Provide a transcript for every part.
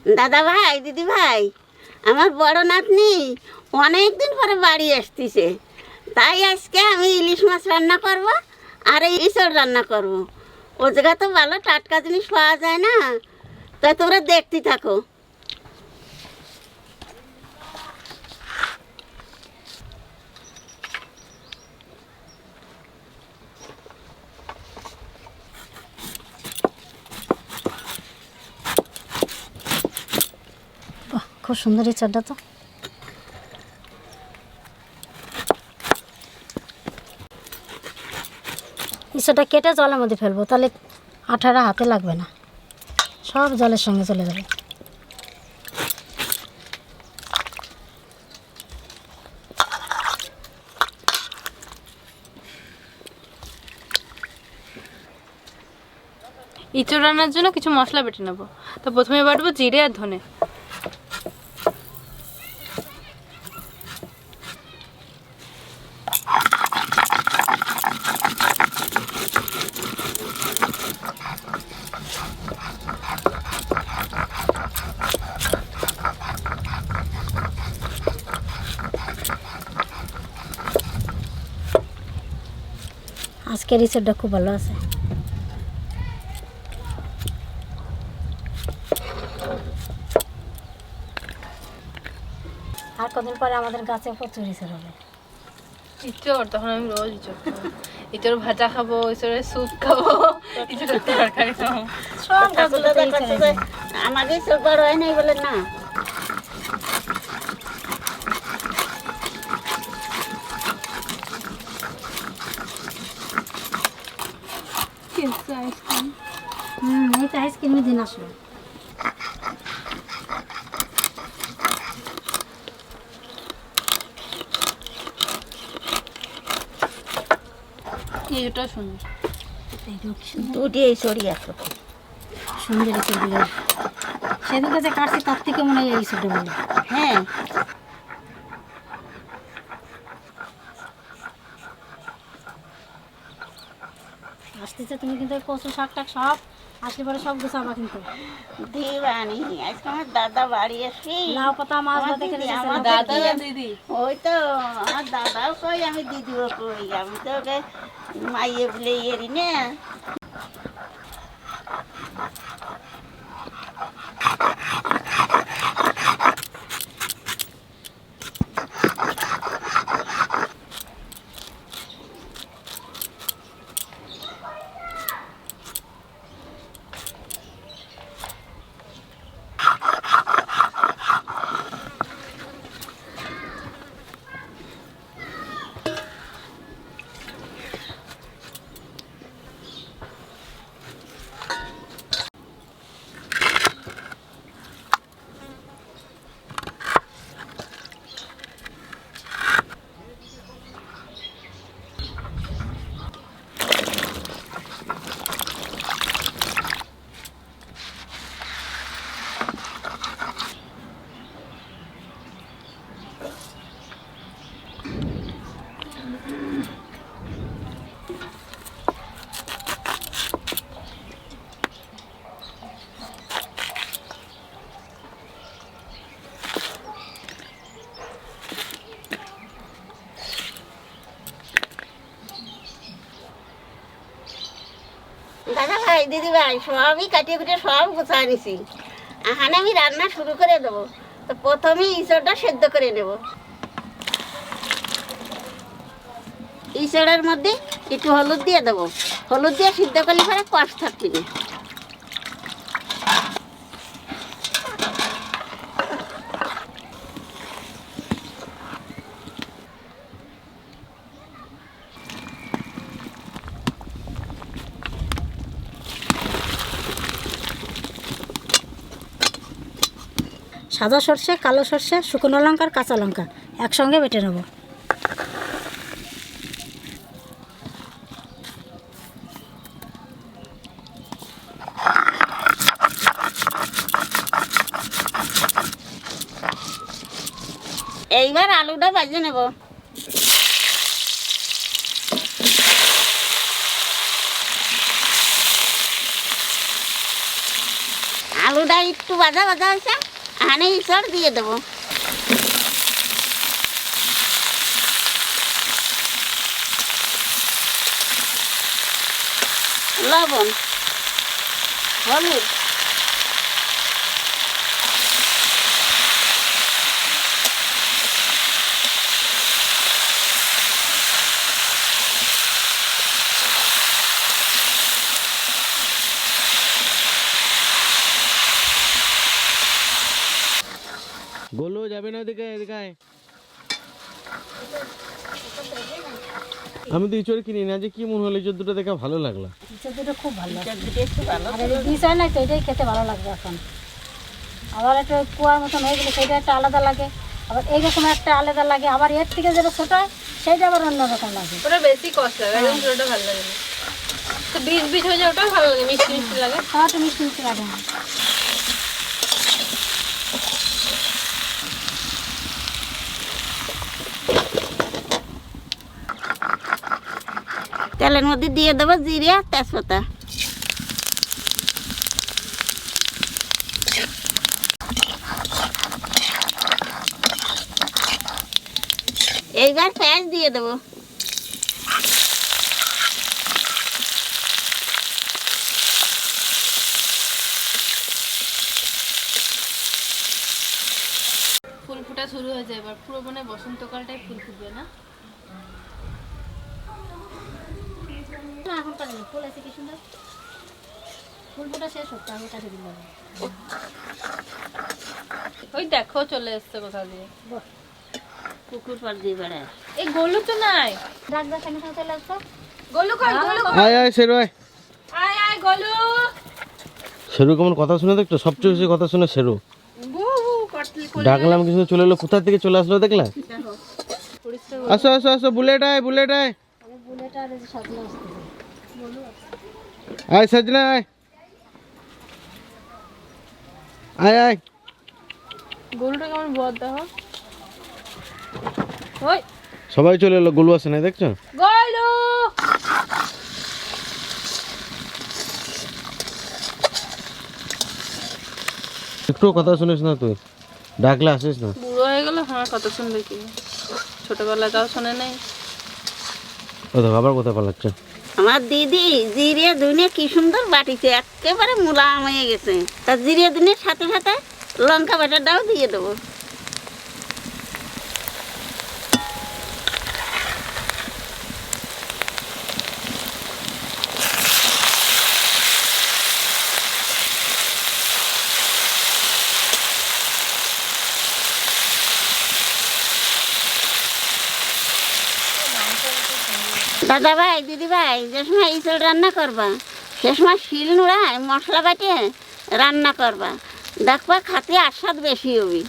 দাদা ভাই, দিদি ভাই, আমার বড় নাতনি অনেক দিন পরে বাড়ি আসতেছে, তাই আজকে আমি ইলিশ মাছ রান্না করব আর এই ইঁচড় রান্না করব। ও জায়গা তো ভালো টাটকা জিনিস পাওয়া যায় না, তাই তোমরা দেখতে থাকো। খুব সুন্দর ইঁচড়টা তো। ইঁচড়টা কেটে জলের মধ্যে ফেলবো, তাহলে আঠাটা হাতে লাগবে না, সব জলের সঙ্গে চলে যাবে। ইঁচড় রান্নার জন্য কিছু মশলা বেটে নেবো। তো প্রথমে বাটবো জিরে আর ধনে। আজকের ইঁচড়টা খুব ভালো আছে। আর কদিন পরে আমাদের গাছে প্রচুর ইঁচড় হবে। ইঁচড় তখন আমি রোজ ইঁচড় খাবো, ইঁচড় ভাজা খাবো, ইঁচড়ের স্যুপ খাবো, ইঁচড়ের তরকারি খাবো। সব গাছগুলোতে ইঁচড় আছে। আমাদের সব বড় হয় নাই বলে না। এই তো আইসক্রিমের দিন আসলো। ইঁচড়টাও সুন্দর। দুটি এই সরি আসো, সুন্দর ইঁচড়গুলো সেদিন কাছে কাটছি, তার থেকে মনে হয় এই ইঁচড়টা ভালো। হ্যাঁ আসতেছে, তুমি কিন্তু কচু শাক টাক সব আসলে পরে সব গুছাবা কিন্তু। দিবানি, আজকে আমার দাদা বাড়ি আসবি। লাউ পাতা মাছ ভাত দেখে আমার দাদা না দিদি? ওই তো আমার দাদাও কই, আমি দিদিও কই, আমি তো ওকে মাইয়ে বলে এরি না। দাদা ভাই, দিদি ভাই, সবই কাটিয়ে কুটিয়ে সব গুছাই নিছি। এখানে আমি রান্না শুরু করে দেবো। তো প্রথমে ইঁচড়টা সেদ্ধ করে নেব। ইঁচড়ের মধ্যে একটু হলুদ দিয়ে দেবো, হলুদ দিয়ে সিদ্ধ করলে পরে কষ থাকবে না। সাদা সর্ষে, কালো সর্ষে, শুকনো লঙ্কা আর কাঁচা লঙ্কা একসঙ্গে বেটে নেব। এইবার আলুটা ভেজে নেব। আলুটা একটু ভাজা ভাজা হয়েছে, এখানে ইঁচড় দিয়ে দেবো। লবণ, হলুদ, গোলু যাবে না ওদিকে, এদিকে আয়। আমি তো ইঁচড় কিনি না, যে কি মনে হলো ইঁচড় দুটো দেখে ভালো লাগলো। ইঁচড় দুটো খুব ভালো লাগে, একটু ভালো। আর এই ডিশ হয় না তো এটাই খেতে ভালো লাগবে এখন। আবার একটা কুয়ার মতন হয়ে গেলে সেইটা একটা আলাদা লাগে, আবার এইরকম একটা আলাদা লাগে, আবার এর থেকে যেটা ছোটো হয় সেইটা আবার অন্যরকম লাগে। ওটা বেশি কষ্ট লাগে, একদম পুরোটা ভালো লাগে না। তো বীজ বীজ হয়ে যায়, ওটাও ভালো লাগে, মিষ্টি মিষ্টি লাগে। তাও একটু মিষ্টি মিষ্টি লাগে। তেলের মধ্যে দিয়ে দেবো জিরে আর তেজপাতা। এইবার পেঁয়াজ দিয়ে দেবো। ফুল ফুটা শুরু হয়ে যায় এবার, পুরো মানে বসন্তকালটাই ফুল ফুটবে না? এখন কাটে না, ফুল আছে কি সুন্দর, ফুল ফুটা শেষ হচ্ছে, আমি কাটে দিলাম। ওই দেখো চলে এসছে কোথা দিয়ে, পুকুর পাড় দিয়ে বেড়ায়। এই গোলু তো নাই। ডাকদার সঙ্গে সঙ্গে চলে আসতো। গোলু কই, গোলু কই? আয় আয় শেরু আয়। আয় আয় গোলু। শেরু কেমন কথা শুনে দেখছো, সবচেয়ে বেশি কথা শুনে শেরু। বু বু করতলি করে ডাকলাম কিছু চলে এলো, কোথা থেকে চলে আসলো দেখলা? পরিষ্কার আসো আসো আসো, বুলেট আয় বুলেট আয়। আমি বুলেট আর এই যে সাজনা আসতে আয় সাজনা আয়। আয় আয়। গোলুটা কেমন বদ দেখো। ওই সবাই চলে এলো, গোলু আসে না দেখছো? গোলু। একটু কথা শুনিস না তুই, ডাকলে আসিস না। বুড়ো হয়ে গেল, আমার কথা শুনবে কি? ছোটবেলায় তাও শোনে নাই। ও দেখো আবার কোথায় পালাচ্ছে। আমার দিদি জিরে ধুনে কি সুন্দর বাটিছে, একেবারে মুলায়ম হয়ে গেছে। তা জিরে ধুনের সাথে সাথে লঙ্কা বাটাটাও দিয়ে দেবো। দাদা ভাই, দিদি ভাই, যে সময় ইঁচড় রান্না করবা সে সময় শিল নোড়ায় মশলা বাটে রান্না করবা, দেখবা খাতে আস্বাদ বেশি হবি।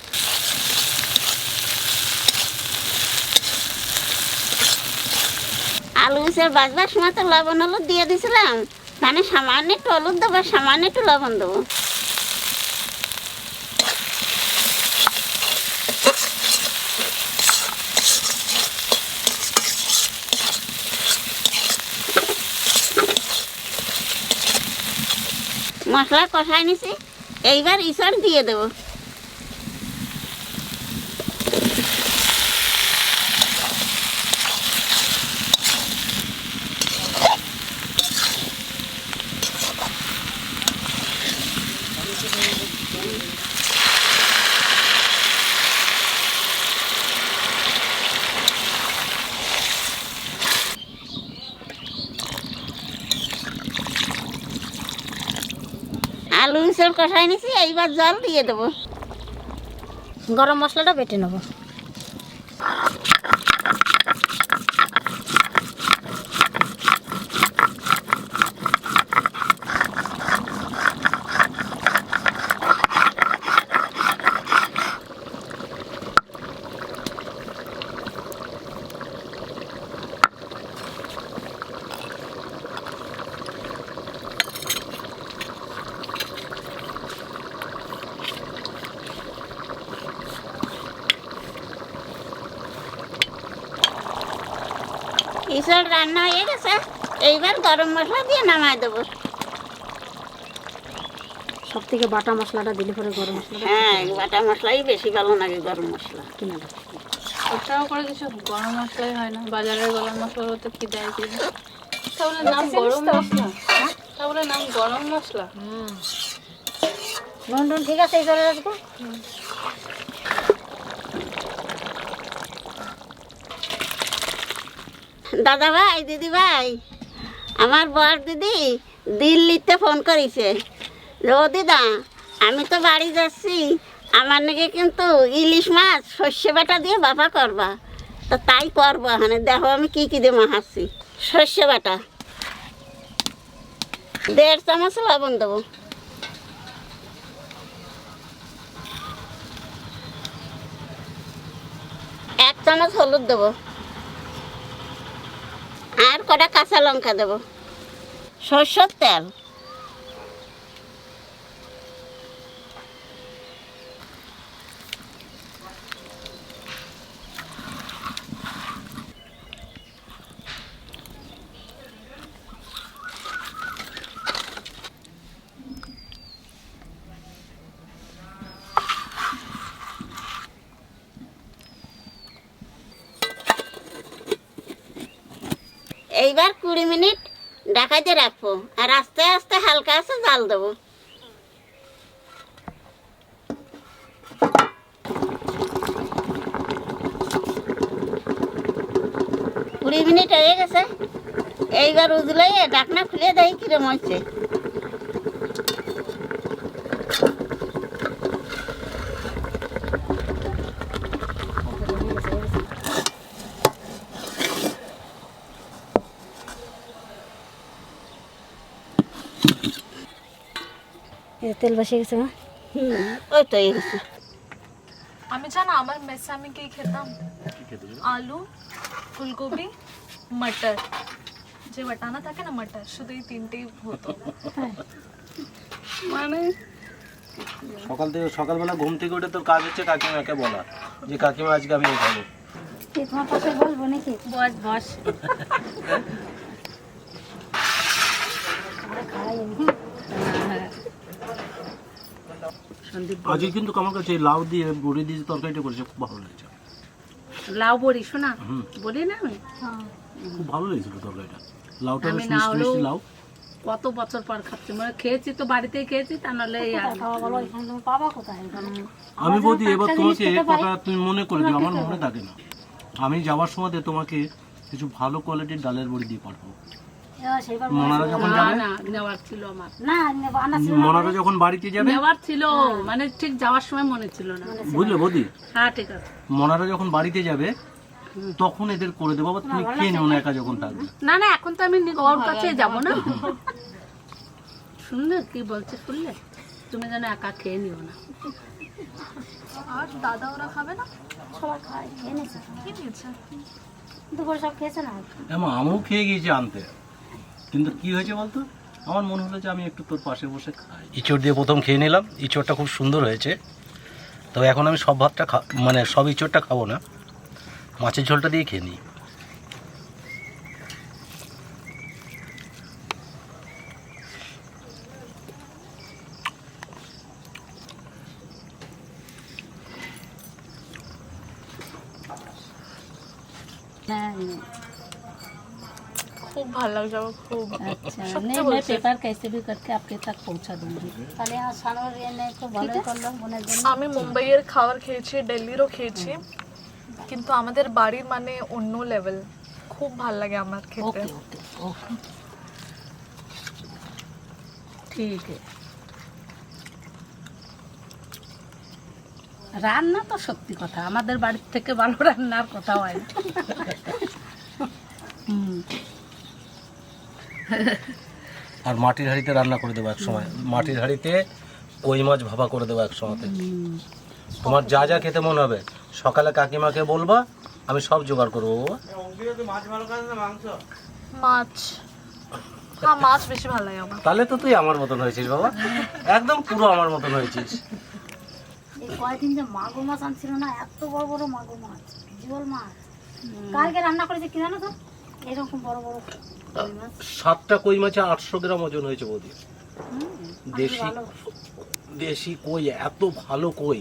আলু ইঁচড় বাজবার সময় তো লবণ হলুদ দিয়ে দিয়েছিলাম, মানে সামান্য একটু হলুদ দেবো, সামান্য একটু লবণ দেবো। মশলা কষাই নিছি, এইবার ইঁচড় দিয়ে দেবো। আলু ইঁচড় কষাই নিছি, এইবার জল দিয়ে দেবো। গরম মশলাটা বেটে নেবো। ইঁচড় রান্না হয়ে গেছে, এইবার গরম মশলা দিয়ে নামাই দেবো। সব থেকে বাটা মশলাটা দিলে পরে গরম মশলাটা হ্যাঁ, বাটা মশলাই বেশি ভালো লাগে, গরম মশলা। কিনা দাও। ওটাও করে কিছু গরম মশলাই হয় না, বাজারের গরম মশলা তো কি দেয় কি দেয়। তাহলে নাম গরম মশলা, তাহলে নাম গরম মশলা। নুন টুন ঠিক আছে, এই চলে রাখবো। দাদা ভাই, দিদি ভাই, আমার বর দিদি দিল্লিতে ফোন করেছে যে, ও দিদা আমি তো বাড়ি যাচ্ছি, আমার নাকি কিন্তু ইলিশ মাছ সর্ষে বাটা দিয়ে বাবা করবা। তো তাই করবো, মানে দেখো আমি কি কি দিয়ে মাখাচ্ছি। সর্ষে বাটা 1.5 চামচ লবণ দেবো, 1 চামচ হলুদ দেবো, আর কটা কাঁচা লঙ্কা দেবো, সরষের তেল, এইবার 20 মিনিট ঢাকাইতে রাখবো, আর আস্তে আস্তে হালকা আছে জাল দেবো। 20 মিনিট হয়ে গেছে, এইবার উজলাই ঢাকনা খুলে দেয় কিরম হচ্ছে। তেল বসে গেছে। ওই তো এই গেছে। আমি জানো আমার মেসে আমি কি খেতাম, আলু, ফুলকপি, মটর, যে বাটানা থাকে না মটর, শুধু এই তিনটেই হতো। মানে সকালবেলা ঘুম থেকে উঠে তোর কাজ হচ্ছে কাকিমাকে বলা যে কাকিমা আজকে আমি এই খাবো। তোমার পাশে বলবো নাকি? বস বস। আজকে কিন্তু আমার কাছে লাউ দিয়ে বড়ি দিয়ে তরকারিটা করেছে, খুব ভালো লেগেছে। লাউ বড়ি শোনা বলি না আমি, খুব ভালো লেগেছিল তরকারিটা। লাউটা আমি বেশ না মিষ্টি হলেও মিষ্টি লাউ। কত বছর পর খাচ্ছি, মানে খেয়েছি তো বাড়িতেই খেয়েছি, তা নাহলে এই আর খাওয়া বলো, এখানে তুমি পাবা কোথায়? আমি বলছি এবার তোমাকে কথা তুমি মনে করে দিও, আমার মনে থাকে না। আমি যাওয়ার সময় তোমাকে কিছু ভালো কোয়ালিটির ডালের বড়ি দিয়ে পাঠাবো। সেইবার মনারা যখন না যাবে, না নেওয়ার ছিল আমার, না আনা ছিল মনারা যখন বাড়িতে যাবে, নেওয়ার ছিল, মানে ঠিক যাওয়ার সময় মনে ছিল না। বুঝলে বৌদি, হ্যাঁ ঠিক আছে। মনারা যখন বাড়িতে যাবে তখন এদের করে দেবো, আবার তুমি খেয়ে নেও না একা যখন থাকবে। না না এখন তো আমি ওর কাছে যাবো না। শুনলে কি বলছে, শুনলে তুমি যেন একা খেয়ে নিও না। আর দাদা ওরা খাবে না? সবাই খায়, খেয়ে নিয়েছে, কি দিয়েছে? দুপুরে সব খেয়েছে না? আমিও খেয়ে গিয়েছি আনতে, কিন্তু কি হয়েছে বলতো, আমার মনে হলো যে আমি একটু তোর পাশে বসে খাই। ইঁচড় দিয়ে প্রথম খেয়ে নিলাম, ইঁচড়টা খুব সুন্দর হয়েছে। তবে এখন আমি সব ভাতটা মানে সব ইঁচড়টা খাবো না, মাছের ঝোলটা দিয়ে খেয়ে নিই। হ্যাঁ। খুব ভালো লাগছে আমার, খুব। अच्छा সত্যি नहीं मैं বলছি। पेपर कैसे भी करके आपके तक पहुंचा दूंगी। তাহলে আর সানোর এনে খুব ভালো করলো বোনের জন্য। আমি মুম্বাইয়ের খাবার খেয়েছি, দিল্লিরও খেয়েছি, কিন্তু আমাদের বাড়ির মানে অন্য লেভেল। খুব ভালো লাগে আমার খেতে। ओके ओके ओके ठीक है। রান্না তো সত্যি কথা, আমাদের বাড়ির থেকে ভালো রান্নার কথা হয় না। আর মাটির হাঁড়িতে রান্না করে দেবো এক সময়, মাটির হাঁড়িতে কই মাছ ভাপা করে দেবো এক সময়তে। তোমার যা যা খেতে মনে হবে সকালে কাকিমাকে বলবা, আমি সব জোগাড় করবো বাবা। মাছ, হ্যাঁ মাছ বেশি ভালো লাগে আমার। তাহলে তো তুই আমার মতন হয়েছিস বাবা, একদম পুরো আমার মতন হয়েছিস। এই কয়দিন যে মাগুর মাছ আনছিল না, এত বড় বড় মাগুর মাছ, জিওল মাছ, কালকে রান্না করেছে কি জানো তো, এরকম বড় বড় কই মাছ। 7টা কই মাছে 800 গ্রাম ওজন হয়েছে বৌদি। দেশি দেশি কই, এত ভালো কই।